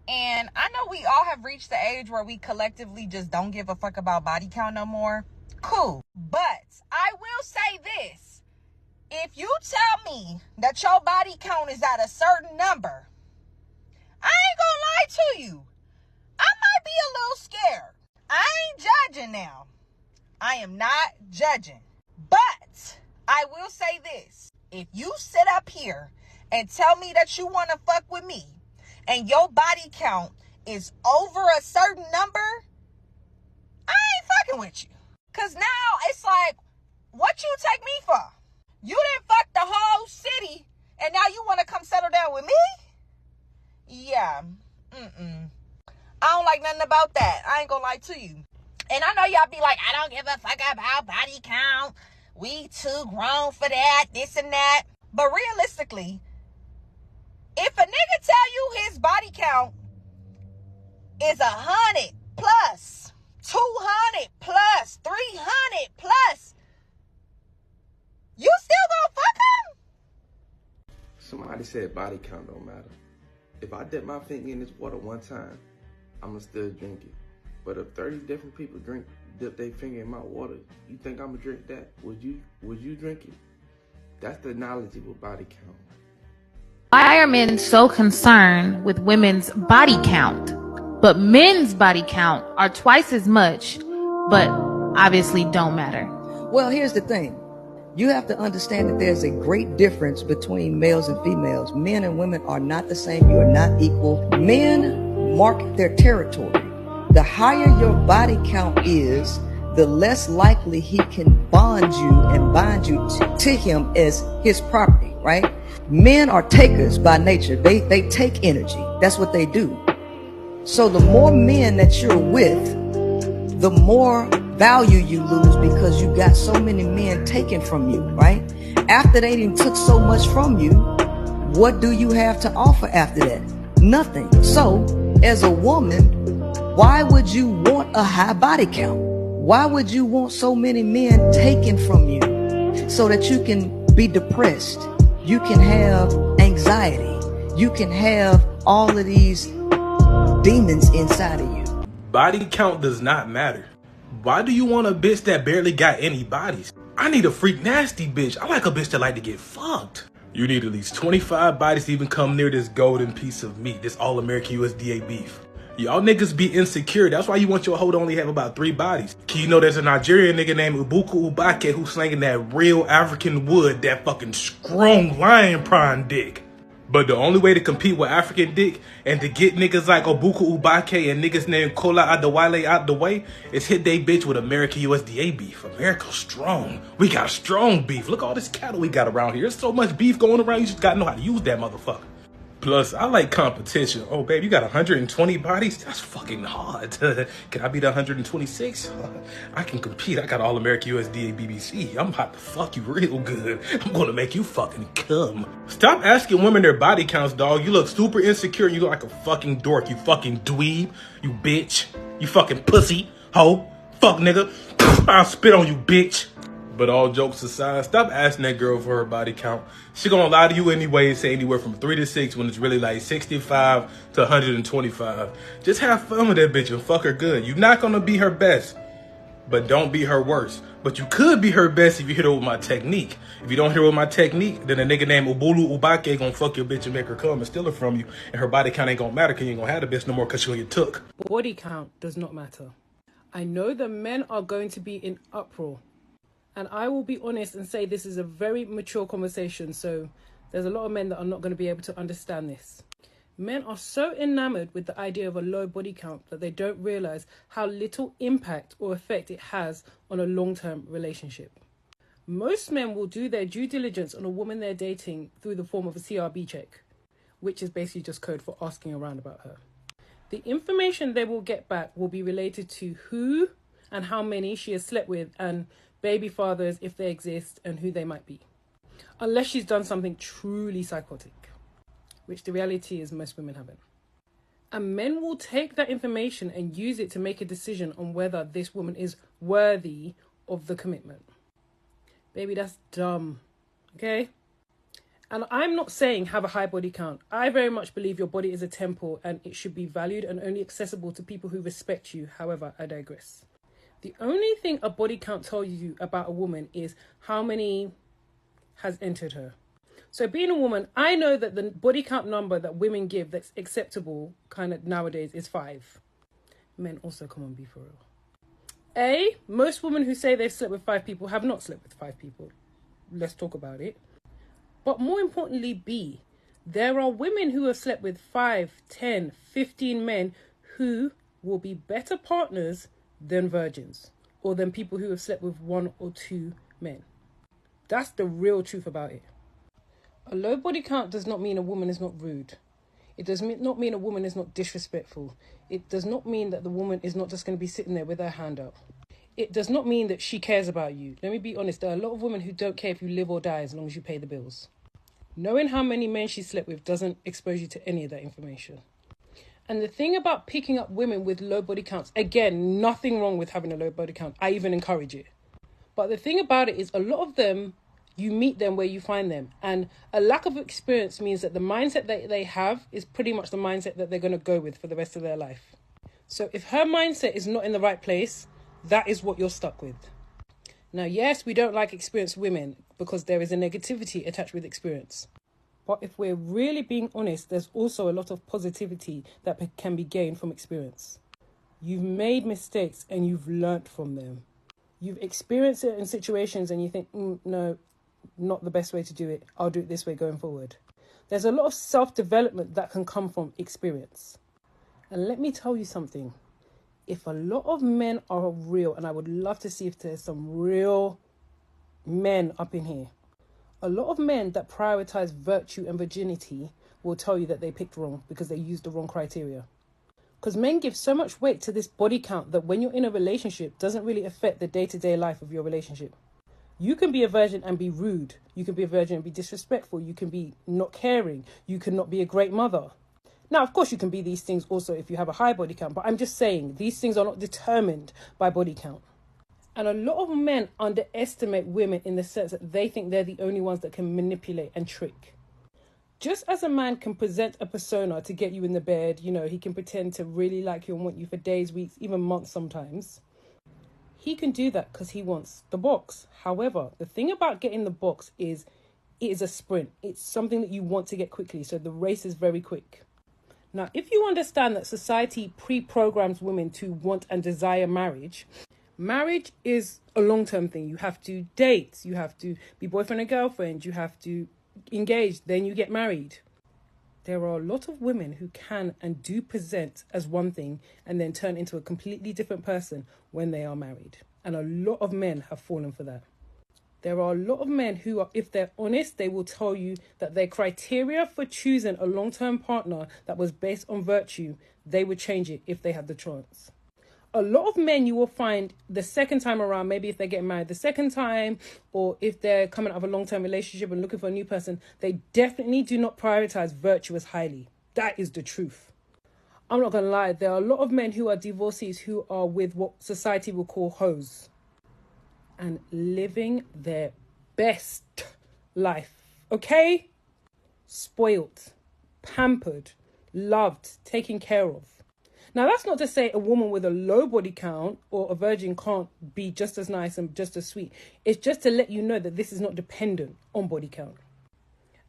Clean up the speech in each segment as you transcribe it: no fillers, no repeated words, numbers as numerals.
And I know we all have reached the age where we collectively just don't give a fuck about body count no more. Cool. But I will say this. If you tell me that your body count is at a certain number, I ain't gonna lie to you. I might be a little scared. I ain't judging now. I am not judging. But I will say this. If you sit up here and tell me that you want to fuck with me and your body count is over a certain number, I ain't fucking with you. Because now it's like, what you take me for? You didn't fuck the whole city and now you want to come settle down with me? Yeah. I don't like nothing about that. I ain't gonna lie to you. And I know y'all be like, I don't give a fuck about body count. We too grown for that, this and that. But realistically, if a nigga tell you his body count is 100 plus, 200 plus, 300 plus, you still gonna fuck him? Somebody said body count don't matter. If I dip my finger in this water one time, I'ma still drink it. But if 30 different people dip their finger in my water, you think I'ma drink that? Would you drink it? That's the analogy with body count. Why are men so concerned with women's body count, but men's body count are twice as much, but obviously don't matter? Well, here's the thing. You have to understand that there's a great difference between males and females. Men and women are not the same. You are not equal. Men mark their territory. The higher your body count is, the less likely he can bond you and bind you to him as his property, right? Men are takers by nature. They take energy. That's what they do. So the more men that you're with, the more value you lose because you got so many men taken from you, right? After they done took so much from you, what do you have to offer after that? Nothing. So as a woman, why would you want a high body count? Why would you want so many men taken from you so that you can be depressed? You can have anxiety. You can have all of these demons inside of you. Body count does not matter. Why do you want a bitch that barely got any bodies? I need a freak nasty bitch. I like a bitch that like to get fucked. You need at least 25 bodies to even come near this golden piece of meat, this all-American USDA beef. Y'all niggas be insecure. That's why you want your hoe to only have about 3 bodies. Can you know there's a Nigerian nigga named Ubuku Ubake who's slanging that real African wood, that fucking strong lion prime dick. But the only way to compete with African dick and to get niggas like Obuku Ubake and niggas named Kola Adewale out the way is hit they bitch with American USDA beef. America's strong. We got strong beef. Look all this cattle we got around here. There's so much beef going around, you just gotta know how to use that motherfucker. Plus, I like competition. Oh, babe, you got 120 bodies? That's fucking hard. Can I be the 126? I can compete. I got All-American USDA BBC. I'm about to fuck you real good. I'm gonna make you fucking come. Stop asking women their body counts, dog. You look super insecure and you look like a fucking dork. You fucking dweeb. You bitch. You fucking pussy. Hoe. Fuck nigga. I'll spit on you, bitch. But all jokes aside, stop asking that girl for her body count. She gonna lie to you anyway and say anywhere from 3 to 6 when it's really like 65 to 125. Just have fun with that bitch and fuck her good. You're not gonna be her best, but don't be her worst. But you could be her best if you hit her with my technique. If you don't hit her with my technique, then a nigga named Ubulu Ubake gonna fuck your bitch and make her come and steal her from you. And her body count ain't gonna matter because you ain't gonna have the bitch no more because she gonna get took. Body count does not matter. I know the men are going to be in uproar. And I will be honest and say this is a very mature conversation, so there's a lot of men that are not going to be able to understand this. Men are so enamored with the idea of a low body count that they don't realize how little impact or effect it has on a long-term relationship. Most men will do their due diligence on a woman they're dating through the form of a CRB check, which is basically just code for asking around about her. The information they will get back will be related to who and how many she has slept with and baby fathers, if they exist, and who they might be. Unless she's done something truly psychotic, which the reality is most women haven't. And men will take that information and use it to make a decision on whether this woman is worthy of the commitment. Baby, that's dumb, okay? And I'm not saying have a high body count. I very much believe your body is a temple and it should be valued and only accessible to people who respect you. However, I digress. The only thing a body count tells you about a woman is how many has entered her. So being a woman, I know that the body count number that women give that's acceptable kind of nowadays is 5. Men also, come on, be for real. Most women who say they've slept with 5 people have not slept with 5 people. Let's talk about it. But more importantly, B, there are women who have slept with 5, 10, 15 men who will be better partners than virgins or than people who have slept with 1 or 2 men. That's the real truth about it. A low body count does not mean a woman is not rude. It does not mean a woman is not disrespectful. It does not mean that the woman is not just going to be sitting there with her hand out. It does not mean that she cares about you. Let me be honest, there are a lot of women who don't care if you live or die as long as you pay the bills. Knowing how many men she slept with doesn't expose you to any of that information. And the thing about picking up women with low body counts, again, nothing wrong with having a low body count. I even encourage it. But the thing about it is a lot of them, you meet them where you find them. And a lack of experience means that the mindset that they have is pretty much the mindset that they're going to go with for the rest of their life. So if her mindset is not in the right place, that is what you're stuck with. Now, yes, we don't like experienced women because there is a negativity attached with experience. But if we're really being honest, there's also a lot of positivity that can be gained from experience. You've made mistakes and you've learnt from them. You've experienced it in situations and you think, no, not the best way to do it. I'll do it this way going forward. There's a lot of self-development that can come from experience. And let me tell you something. If a lot of men are real, and I would love to see if there's some real men up in here, a lot of men that prioritize virtue and virginity will tell you that they picked wrong because they used the wrong criteria. Because men give so much weight to this body count that when you're in a relationship, doesn't really affect the day-to-day life of your relationship. You can be a virgin and be rude. You can be a virgin and be disrespectful. You can be not caring. You can not be a great mother. Now, of course, you can be these things also if you have a high body count, but I'm just saying these things are not determined by body count. And a lot of men underestimate women in the sense that they think they're the only ones that can manipulate and trick. Just as a man can present a persona to get you in the bed, you know, he can pretend to really like you and want you for days, weeks, even months sometimes. He can do that because he wants the box. However, the thing about getting the box is it is a sprint. It's something that you want to get quickly. So the race is very quick. Now, if you understand that society pre-programs women to want and desire marriage, marriage is a long-term thing. You have to date, you have to be boyfriend and girlfriend, you have to engage, then you get married. There are a lot of women who can and do present as one thing and then turn into a completely different person when they are married. And a lot of men have fallen for that. There are a lot of men who are, if they're honest, they will tell you that their criteria for choosing a long-term partner that was based on virtue, they would change it if they had the chance. A lot of men you will find the second time around, maybe if they're getting married the second time, or if they're coming out of a long-term relationship and looking for a new person, they definitely do not prioritize virtue as highly. That is the truth. I'm not going to lie, there are a lot of men who are divorcees who are with what society will call hoes and living their best life, okay? Spoiled, pampered, loved, taken care of. Now, that's not to say a woman with a low body count or a virgin can't be just as nice and just as sweet. It's just to let you know that this is not dependent on body count.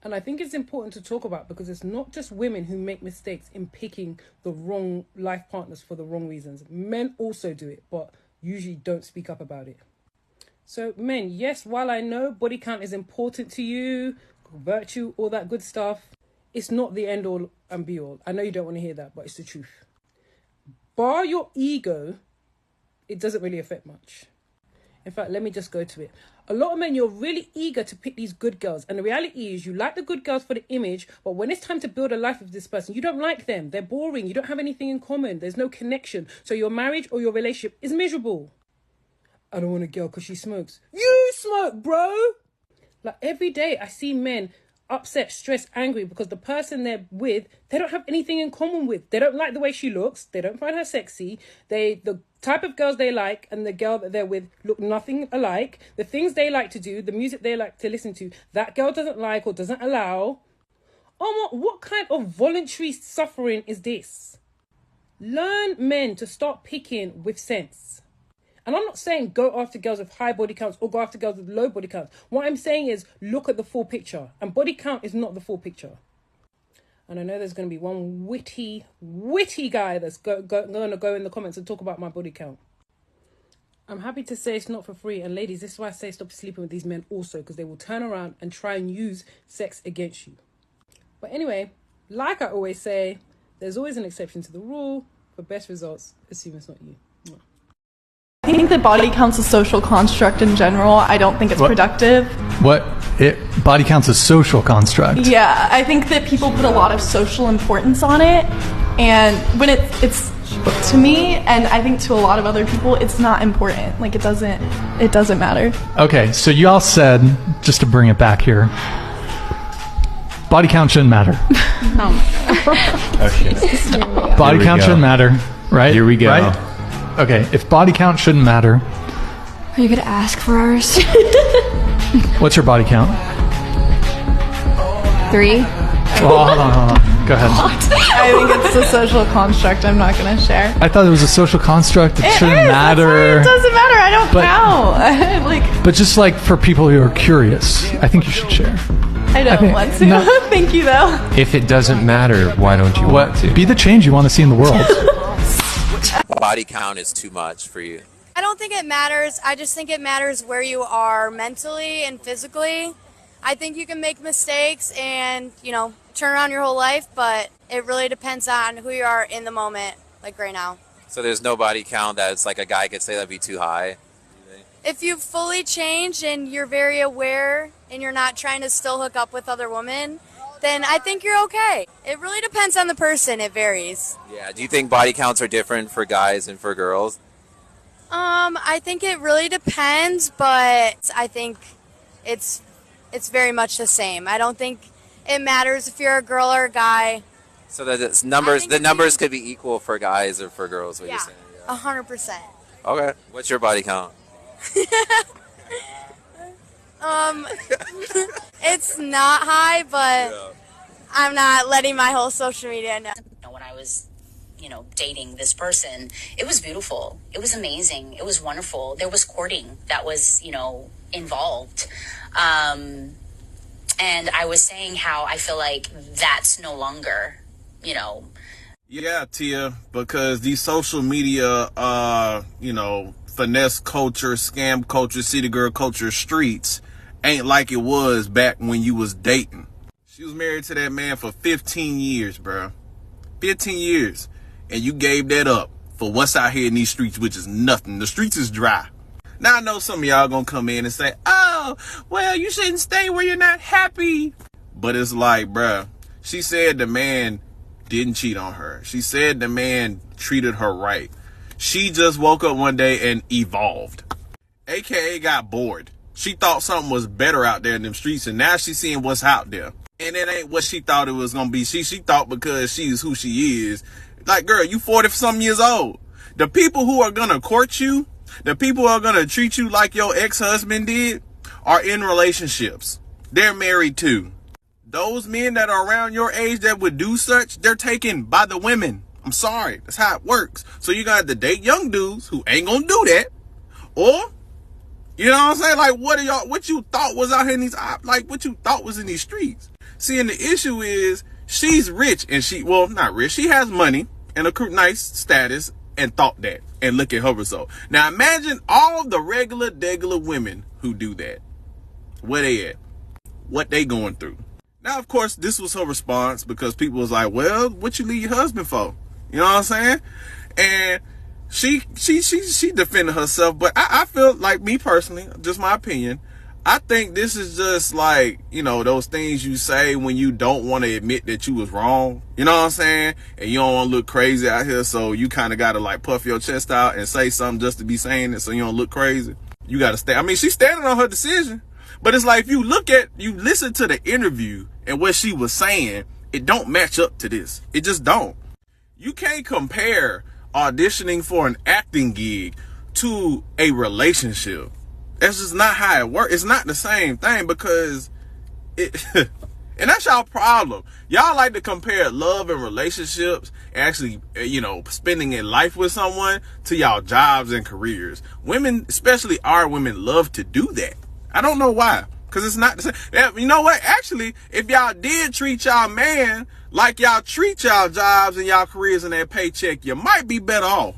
And I think it's important to talk about because it's not just women who make mistakes in picking the wrong life partners for the wrong reasons. Men also do it, but usually don't speak up about it. So men, yes, while I know body count is important to you, virtue, all that good stuff, it's not the end all and be all. I know you don't want to hear that, but it's the truth. Bar your ego, it doesn't really affect much. In fact, let me just go to it. A lot of men, you're really eager to pick these good girls. And the reality is you like the good girls for the image, but when it's time to build a life with this person, you don't like them. They're boring. You don't have anything in common. There's no connection. So your marriage or your relationship is miserable. I don't want a girl because she smokes. You smoke, bro! Like every day I see men upset, stressed, angry because the person they're with, they don't have anything in common with. They don't like the way she looks. They don't find her sexy. The type of girls they like and the girl that they're with look nothing alike. The things they like to do, the music they like to listen to, that girl doesn't like or doesn't allow. Oh, what kind of voluntary suffering is this? Learn, men, to start picking with sense. And I'm not saying go after girls with high body counts or go after girls with low body counts. What I'm saying is look at the full picture. And body count is not the full picture. And I know there's going to be one witty guy that's going to go in the comments and talk about my body count. I'm happy to say it's not for free. And ladies, this is why I say stop sleeping with these men also, because they will turn around and try and use sex against you. But anyway, like I always say, there's always an exception to the rule. For best results, assume it's not you. I think that body count's a social construct in general. I don't think it's productive. Body count's a social construct? Yeah, I think that people put a lot of social importance on it, and when it's to me, and I think to a lot of other people, it's not important. Like, it doesn't matter. Okay, so you all said, just to bring it back here, body count shouldn't matter. Body count shouldn't matter, right? Here we go. Right? Okay, if body count shouldn't matter... Are you going to ask for ours? What's your body count? 3. Well, hold on. Go ahead. I think it's a social construct I'm not going to share. I thought it was a social construct. It shouldn't matter. It doesn't matter. I don't count. But just like for people who are curious, I think you should share. I don't want to. No. Thank you, though. If it doesn't matter, why don't you want to? Be the change you want to see in the world. Body count is too much for you? I don't think it matters. I just think it matters where you are mentally and physically. I think you can make mistakes and, turn around your whole life, but it really depends on who you are in the moment, like right now. So there's no body count that's like a guy could say that'd be too high? If you've fully changed and you're very aware and you're not trying to still hook up with other women, then I think you're okay. It really depends on the person. It varies. Yeah. Do you think body counts are different for guys and for girls? I think it really depends, but I think it's very much the same. I don't think it matters if you're a girl or a guy. So the numbers could be equal for guys or for girls, what you're saying? Yeah, 100%. Okay. What's your body count? It's not high, but I'm not letting my whole social media know. When I was, dating this person, it was beautiful. It was amazing. It was wonderful. There was courting that was, involved. And I was saying how I feel like that's no longer, Yeah, Tia, because these social media, finesse culture, scam culture, city girl culture streets ain't like it was back when you was dating. She was married to that man for 15 years, bro. 15 years. And you gave that up for what's out here in these streets, which is nothing. The streets is dry. Now I know some of y'all gonna come in and say, oh, well, you shouldn't stay where you're not happy. But it's like, bruh, she said the man didn't cheat on her. She said the man treated her right. She just woke up one day and evolved. AKA got bored. She thought something was better out there in them streets, and now she's seeing what's out there. And it ain't what she thought it was gonna be. She thought because she's who she is. Like, girl, you 40-some years old. The people who are gonna court you, the people who are gonna treat you like your ex-husband did, are in relationships. They're married too. Those men that are around your age that would do such, they're taken by the women. I'm sorry. That's how it works. So you got to date young dudes who ain't gonna do that. Or, you know what I'm saying? Like, what you thought was out here in these, what you thought was in these streets. See, and the issue is, she's rich and not rich. She has money and a nice status and thought that. And look at her result. Now imagine all the regular women who do that. Where they at? What they going through? Now, of course, this was her response because people was like, well, what you leave your husband for? You know what I'm saying? And she defended herself, but I feel like, me personally, just my opinion, I think this is just like, those things you say when you don't want to admit that you was wrong. You know what I'm saying? And you don't want to look crazy out here, so you kind of got to like puff your chest out and say something just to be saying it so you don't look crazy. You got to stay. I mean, she's standing on her decision. But it's like, if you listen to the interview and what she was saying, it don't match up to this. It just don't. You can't compare auditioning for an acting gig to a relationship. That's just not how it works. It's not the same thing, because it, and that's y'all problem. Y'all like to compare love and relationships, actually, spending in life with someone, to y'all jobs and careers. Women, especially our women, love to do that. I don't know why. Because it's not the same. You know what? Actually, if y'all did treat y'all man like y'all treat y'all jobs and y'all careers and that paycheck, you might be better off.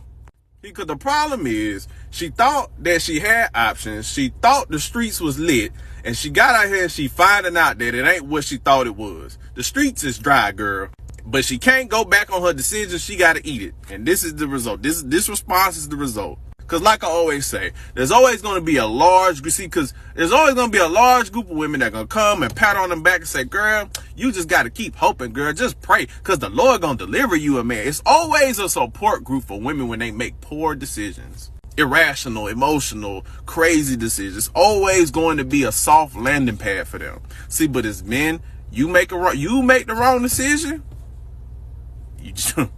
Because the problem is, she thought that she had options. She thought the streets was lit. And she got out here and she finding out that it ain't what she thought it was. The streets is dry, girl. But she can't go back on her decision. She got to eat it. And this is the result. This response is the result. Because like I always say, there's always going to be a large group of women that are going to come and pat on them back and say, girl, you just got to keep hoping, girl. Just pray, because the Lord going to deliver you a man. It's always a support group for women when they make poor decisions. Irrational, emotional, crazy decisions. It's always going to be a soft landing pad for them. See, but as men, you make the wrong decision. You just, and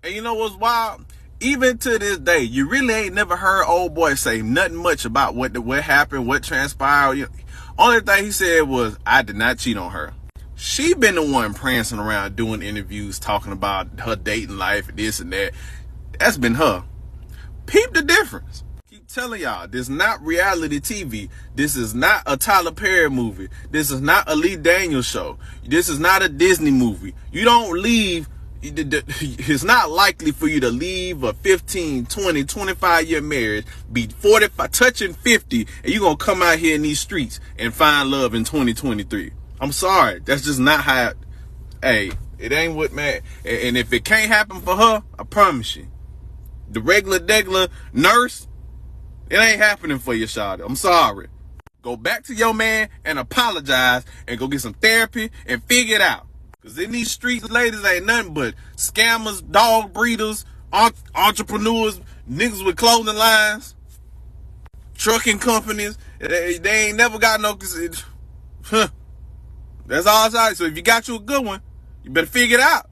you know what's wild? Even to this day, you really ain't never heard old boy say nothing much about what happened, what transpired. Only thing he said was, I did not cheat on her. She been the one prancing around doing interviews, talking about her dating life and this and that. That's been her. Peep the difference. Keep telling y'all, this is not reality TV. This is not a Tyler Perry movie. This is not a Lee Daniels show. This is not a Disney movie. You don't leave. It's not likely for you to leave a 15, 20, 25-year marriage, be 45, touching 50, and you're going to come out here in these streets and find love in 2023. I'm sorry. That's just not how it ain't what, man. And if it can't happen for her, I promise you, the regular nurse, it ain't happening for you, Shawty. I'm sorry. Go back to your man and apologize and go get some therapy and figure it out. Because in these streets, ladies ain't nothing but scammers, dog breeders, entrepreneurs, niggas with clothing lines, trucking companies. They ain't never got no... That's all it's like. So if you got you a good one, you better figure it out.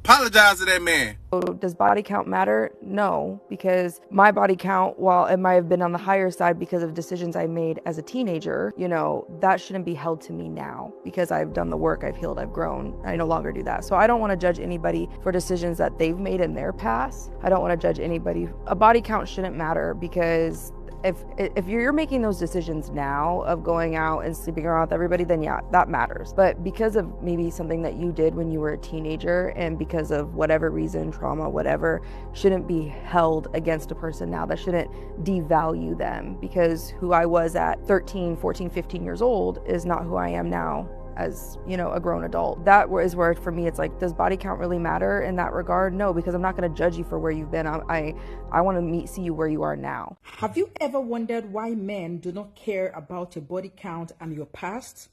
Apologize to that man. Does body count matter? No, because my body count, while it might have been on the higher side because of decisions I made as a teenager, that shouldn't be held to me now, because I've done the work, I've healed, I've grown. I no longer do that. So I don't want to judge anybody for decisions that they've made in their past. I don't want to judge anybody. A body count shouldn't matter, because if you're making those decisions now of going out and sleeping around with everybody, then yeah, that matters. But because of maybe something that you did when you were a teenager, and because of whatever reason, trauma, whatever, shouldn't be held against a person now. That shouldn't devalue them, because who I was at 13, 14, 15 years old is not who I am now as, a grown adult. That is where, for me, it's like, does body count really matter in that regard? No, because I'm not going to judge you for where you've been. I want to see you where you are now. Have you ever wondered why men do not care about your body count and your past?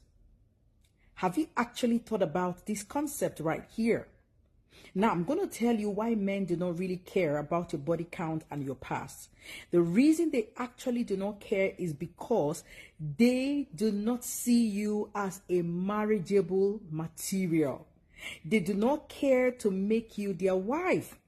Have you actually thought about this concept right here? Now, I'm going to tell you why men do not really care about your body count and your past. The reason they actually do not care is because they do not see you as a marriageable material. They do not care to make you their wife.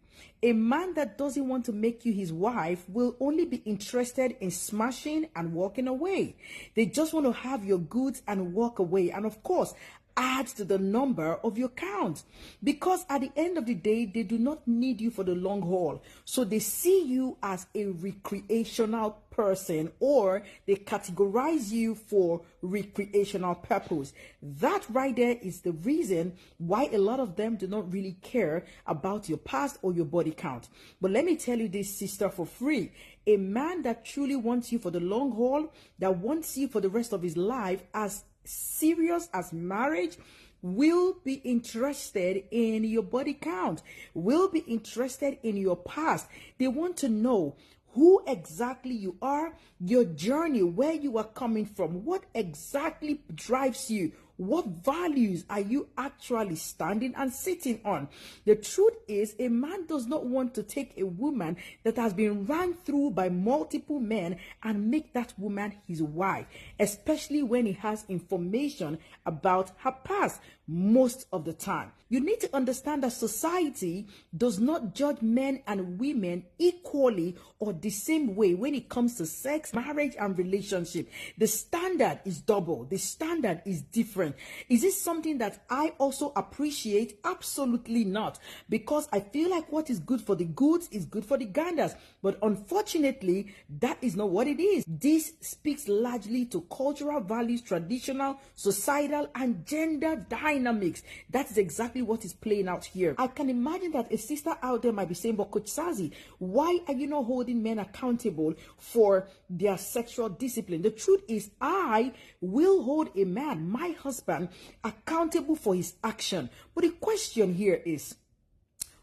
A man that doesn't want to make you his wife will only be interested in smashing and walking away. They just want to have your goods and walk away. And of course, add to the number of your count, because at the end of the day, they do not need you for the long haul. So they see you as a recreational person, or they categorize you for recreational purpose. That right there is the reason why a lot of them do not really care about your past or your body count. But let me tell you this, sister, for free. A man that truly wants you for the long haul, that wants you for the rest of his life, as serious as marriage, will be interested in your body count, will be interested in your past. They want to know who exactly you are, your journey, where you are coming from, what exactly drives you, What values are you actually standing and sitting on? The truth is, a man does not want to take a woman that has been run through by multiple men and make that woman his wife, especially when he has information about her past most of the time. You need to understand that society does not judge men and women equally or the same way when it comes to sex, marriage, and relationship. The standard is double. The standard is different. Is this something that I also appreciate? Absolutely not. Because I feel like what is good for the goods is good for the ganders. But unfortunately, that is not what it is. This speaks largely to cultural values, traditional, societal, and gender dynamics. That is exactly what is playing out here. I can imagine that a sister out there might be saying, but Coach Sazi, why are you not holding men accountable for their sexual discipline? The truth is, I will hold a man, my husband, accountable for his action. But the question here is,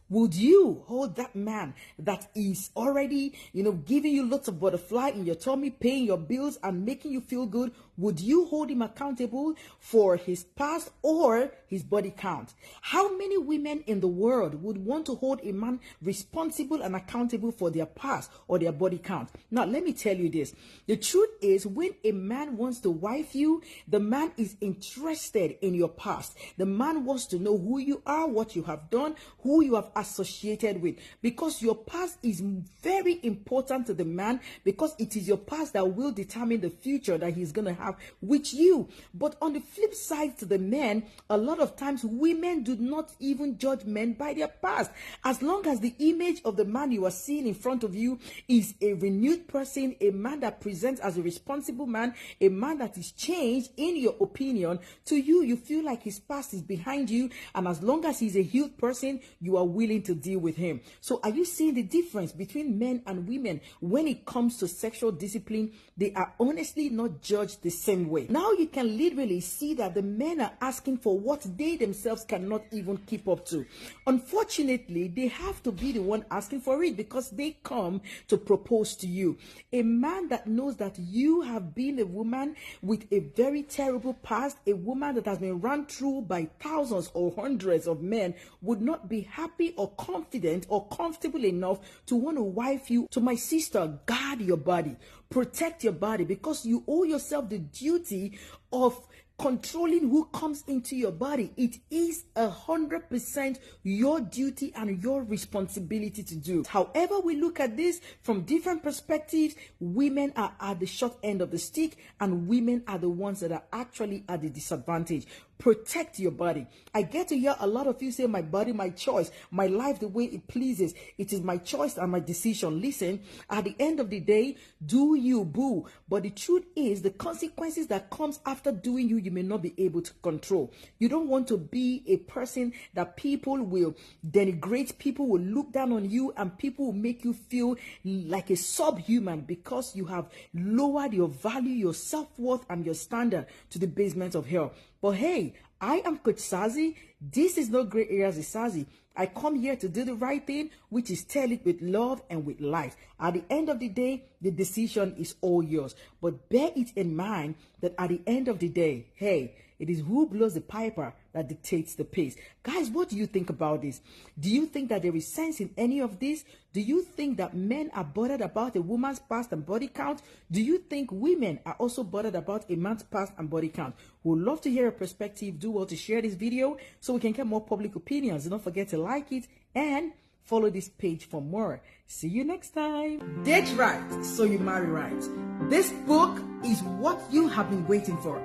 would you hold that man that is already, giving you lots of butterfly in your tummy, paying your bills and making you feel good? Would you hold him accountable for his past or his body count? How many women in the world would want to hold a man responsible and accountable for their past or their body count? Now, let me tell you this. The truth is, when a man wants to wife you, the man is interested in your past. The man wants to know who you are, what you have done, who you have associated with, because your past is very important to the man, because it is your past that will determine the future that he's going to have with you. But on the flip side to the men, a lot of times women do not even judge men by their past. As long as the image of the man you are seeing in front of you is a renewed person, a man that presents as a responsible man, a man that is changed in your opinion, to you, you feel like his past is behind you, and as long as he's a healed person, you are willing to deal with him. So are you seeing the difference between men and women when it comes to sexual discipline? They are honestly not judged the same way. Now you can literally see that the men are asking for what they themselves cannot even keep up to. Unfortunately, they have to be the one asking for it because they come to propose to you. A man that knows that you have been a woman with a very terrible past, a woman that has been run through by thousands or hundreds of men, would not be happy or confident or comfortable enough to want to wife you. To my sister, guard your body, protect your body, because you owe yourself the duty of controlling who comes into your body. It is 100% your duty and your responsibility to do. However we look at this from different perspectives, women are at the short end of the stick and women are the ones that are actually at the disadvantage. Protect your body. I get to hear a lot of you say, my body, my choice, my life the way it pleases. It is my choice and my decision. Listen, at the end of the day, do you, boo. But the truth is, the consequences that comes after doing you may not be able to control. You don't want to be a person that people will denigrate, people will look down on you, and people will make you feel like a subhuman because you have lowered your value, your self-worth, and your standard to the basement of hell. But hey, I am Coach Sazi. This is no gray areas with Sazi. I come here to do the right thing, which is tell it with love and with life. At the end of the day, the decision is all yours. But bear it in mind that at the end of the day, hey, it is who blows the piper that dictates the pace. Guys, what do you think about this? Do you think that there is sense in any of this? Do you think that men are bothered about a woman's past and body count? Do you think women are also bothered about a man's past and body count? We'd love to hear a perspective. Do well to share this video so we can get more public opinions. Don't forget to like it and follow this page for more. See you next time. Date right, so you marry right. This book is what you have been waiting for.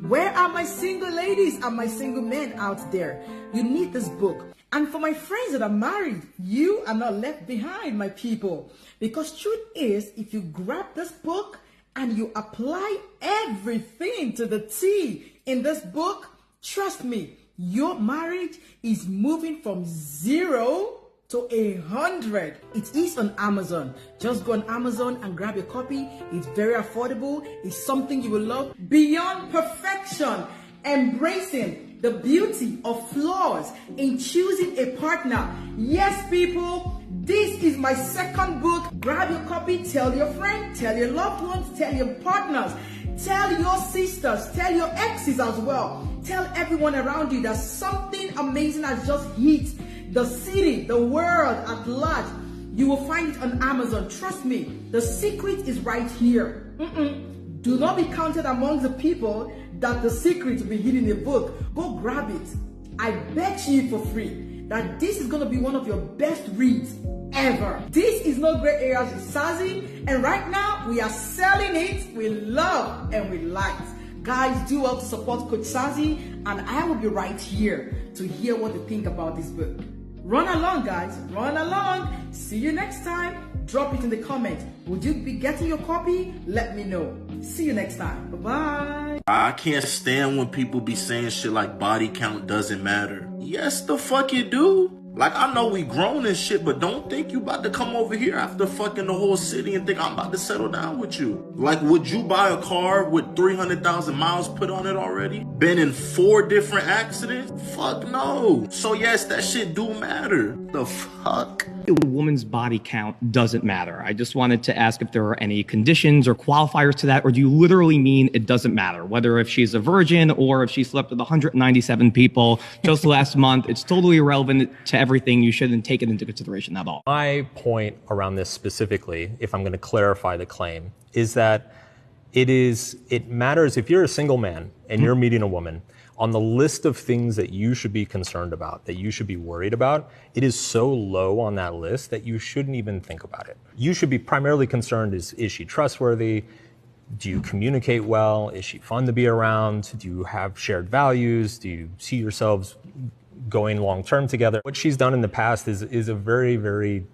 Where are my single ladies and my single men out there? You need this book. And for my friends that are married, you are not left behind, my people. Because truth is, if you grab this book and you apply everything to the T in this book, trust me, your marriage is moving from 0 to 100. It is on Amazon. Just go on Amazon and grab your copy. It's very affordable. It's something you will love. Beyond Perfection, Embracing the Beauty of Flaws in Choosing a Partner. Yes, people, this is my second book. Grab your copy, tell your friend, tell your loved ones, tell your partners. Tell your sisters, tell your exes as well. Tell everyone around you that something amazing has just hit the city, the world at large. You will find it on Amazon. Trust me, the secret is right here. Do not be counted among the people that the secret will be hidden in a book. Go grab it. I bet you for free that this is going to be one of your best reads ever. This is No Gray Areas with Sassy, and right now we are selling it with love and with light. Guys, do well to support Coach Sassy, and I will be right here to hear what you think about this book. Run along, guys, run along. See you next time. Drop it in the comments. Would you be getting your copy? Let me know. See you next time. Bye-bye. I can't stand when people be saying shit like body count doesn't matter. Yes, the fuck it do. Like, I know we grown and shit, but don't think you about to come over here after fucking the whole city and think I'm about to settle down with you. Like, would you buy a car with 300,000 miles put on it already? Been in 4 different accidents? Fuck no. So yes, that shit do matter. The fuck? A woman's body count doesn't matter. I just wanted to ask if there are any conditions or qualifiers to that, or do you literally mean it doesn't matter? Whether if she's a virgin or if she slept with 197 people just last month, it's totally irrelevant to everything. You shouldn't take it into consideration at all. My point around this specifically, if I'm going to clarify the claim, is that it matters if you're a single man and you're meeting a woman. On the list of things that you should be concerned about, that you should be worried about, it is so low on that list that you shouldn't even think about it. You should be primarily concerned is she trustworthy? Do you communicate well? Is she fun to be around? Do you have shared values? Do you see yourselves going long-term together? What she's done in the past is a very, very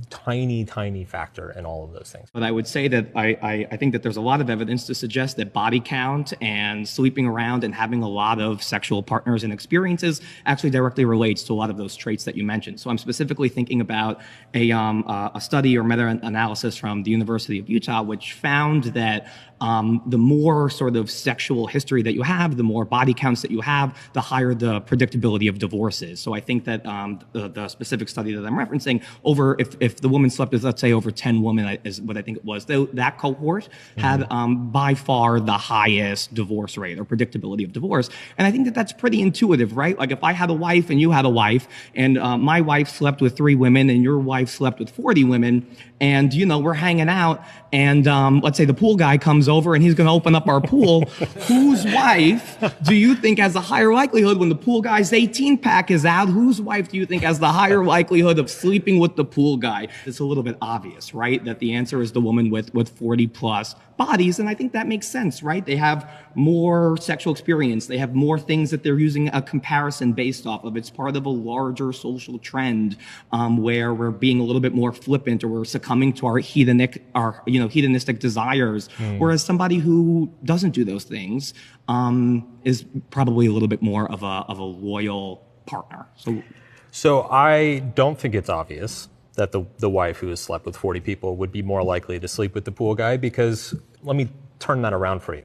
tiny factor in all of those things. But I would say that I think that there's a lot of evidence to suggest that body count and sleeping around and having a lot of sexual partners and experiences actually directly relates to a lot of those traits that you mentioned. So I'm specifically thinking about a study or meta-analysis from the University of Utah, which found that the more sort of sexual history that you have, the more body counts that you have, the higher the predictability of divorce is. So I think that the specific study that I'm referencing, if the woman slept with, let's say, over 10 women, is what I think it was, that cohort had by far the highest divorce rate or predictability of divorce. And I think that that's pretty intuitive, right? Like if I had a wife and you had a wife, and my wife slept with 3 women and your wife slept with 40 women, and, you know, we're hanging out, and let's say the pool guy comes over and he's going to open up our pool. Whose wife do you think has a higher likelihood when the pool guy's 18-pack is out? Whose wife do you think has the higher likelihood of sleeping with the pool guy? It's a little bit obvious, right? That the answer is the woman with 40-plus bodies, and I think that makes sense, right? They have more sexual experience. They have more things that they're using a comparison based off of. It's part of a larger social trend where we're being a little bit more flippant, or we're succumbing to our hedonistic desires. Whereas somebody who doesn't do those things is probably a little bit more of a loyal partner. So I don't think it's obvious that the wife who has slept with 40 people would be more likely to sleep with the pool guy, because let me turn that around for you.